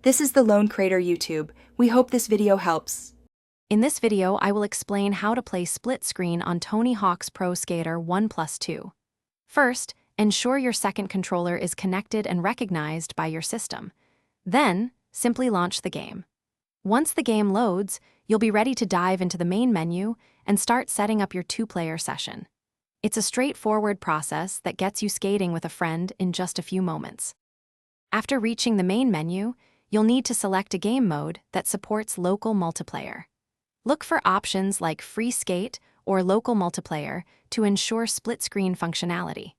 This is the Lone Crater YouTube. We hope this video helps. In this video, I will explain how to play split screen on Tony Hawk's Pro Skater 1+2. First, ensure your second controller is connected and recognized by your system. Then, simply launch the game. Once the game loads, you'll be ready to dive into the main menu and start setting up your two-player session. It's a straightforward process that gets you skating with a friend in just a few moments. After reaching the main menu, you'll need to select a game mode that supports local multiplayer. Look for options like Free Skate or Local Multiplayer to ensure split-screen functionality.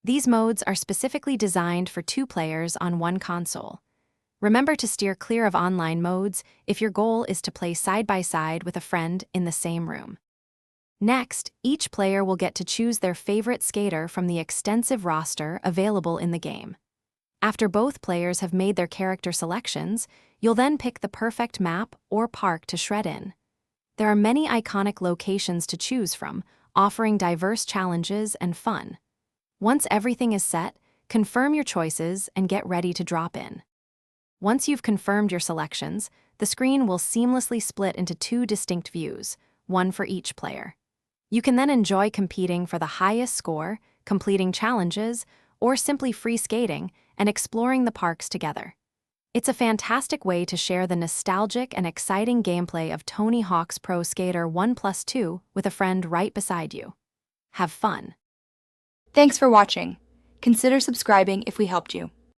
These modes are specifically designed for two players on one console. Remember to steer clear of online modes if your goal is to play side-by-side with a friend in the same room. Next, each player will get to choose their favorite skater from the extensive roster available in the game. After both players have made their character selections, you'll then pick the perfect map or park to shred in. There are many iconic locations to choose from, offering diverse challenges and fun. Once everything is set, confirm your choices and get ready to drop in. Once you've confirmed your selections, the screen will seamlessly split into two distinct views, one for each player. You can then enjoy competing for the highest score, completing challenges, or simply free skating and exploring the parks together. It's a fantastic way to share the nostalgic and exciting gameplay of Tony Hawk's Pro Skater 1+2 with a friend right beside you. Have fun! Thanks for watching. Consider subscribing if we helped you.